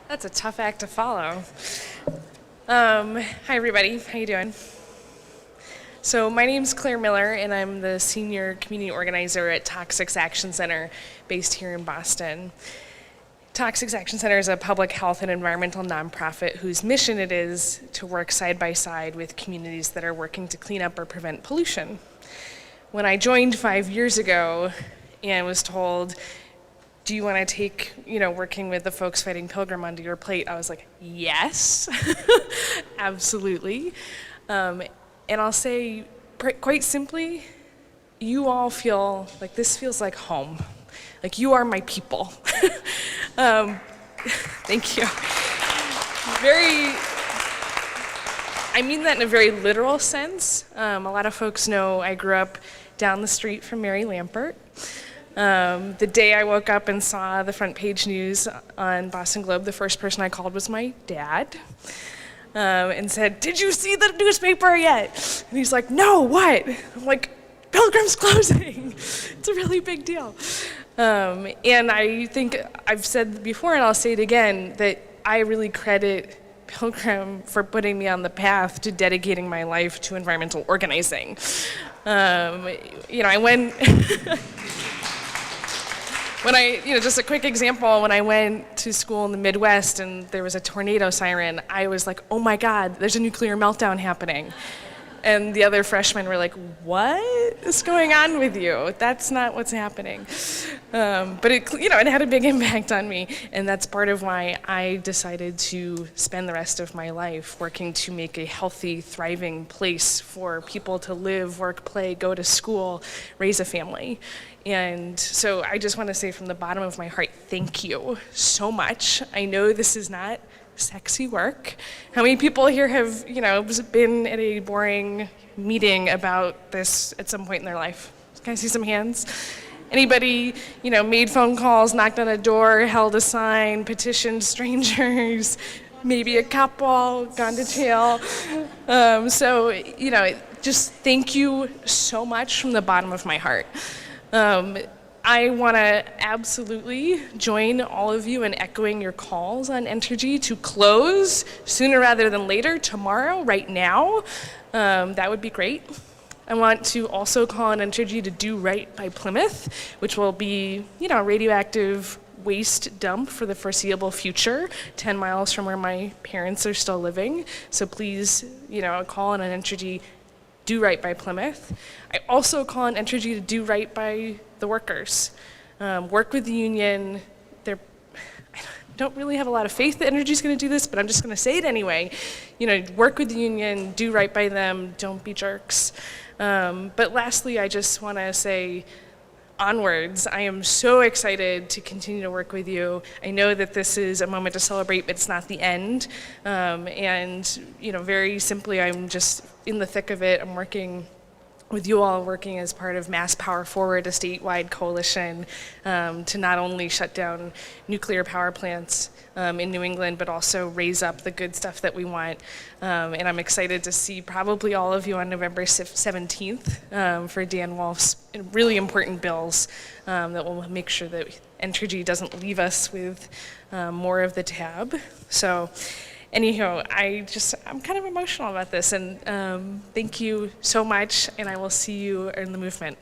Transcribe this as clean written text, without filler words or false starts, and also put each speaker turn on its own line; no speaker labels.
That's a tough act to follow. Hi everybody, how you doing? So my name's Claire Miller and I'm the Senior Community Organizer at Toxics Action Center based here in Boston. Toxics Action Center is a public health and environmental nonprofit whose mission it is to work side by side with communities that are working to clean up or prevent pollution. When I joined 5 years ago and was told, do you want to take, working with the folks fighting Pilgrim onto your plate? I was like, yes, absolutely. And I'll say, quite simply, you all feel like this feels like home. Like you are my people. Thank you. I mean that in a very literal sense. A lot of folks know I grew up down the street from Mary Lampert. The day I woke up and saw the front page news on Boston Globe, the first person I called was my dad and said, "Did you see the newspaper yet?" And he's like, "No, what?" I'm like, "Pilgrim's closing." It's a really big deal. And I think I've said before, and I'll say it again, that I really credit Pilgrim for putting me on the path to dedicating my life to environmental organizing. I went... just a quick example, when I went to school in the Midwest and there was a tornado siren, I was like, oh my God, there's a nuclear meltdown happening. And the other freshmen were like, what is going on with you? That's not what's happening. But it had a big impact on me, and that's part of why I decided to spend the rest of my life working to make a healthy, thriving place for people to live, work, play, go to school, raise a family. And so I just want to say from the bottom of my heart, thank you so much. I know this is not sexy work. How many people here have, been at a boring meeting about this at some point in their life? Can I see some hands? Anybody, made phone calls, knocked on a door, held a sign, petitioned strangers, maybe a couple, gone to jail. Just thank you so much from the bottom of my heart. I want to absolutely join all of you in echoing your calls on Entergy to close sooner rather than later, tomorrow, right now. That would be great. I want to also call on Entergy to do right by Plymouth, which will be, a radioactive waste dump for the foreseeable future, 10 miles from where my parents are still living. So please, call on Entergy, do right by Plymouth. I also call on Entergy to do right by the workers. Work with the union. I don't really have a lot of faith that Entergy's going to do this, but I'm just going to say it anyway. Work with the union, do right by them, don't be jerks. But lastly, I just want to say onwards. I am so excited to continue to work with you. I know that this is a moment to celebrate, but it's not the end. Very simply, I'm just in the thick of it. I'm working with you all, working as part of Mass Power Forward, a statewide coalition to not only shut down nuclear power plants in New England, but also raise up the good stuff that we want. And I'm excited to see probably all of you on November 17th for Dan Wolf's really important bills that will make sure that Entergy doesn't leave us with more of the tab. So. Anyhow, I'm kind of emotional about this, and thank you so much, and I will see you in the movement.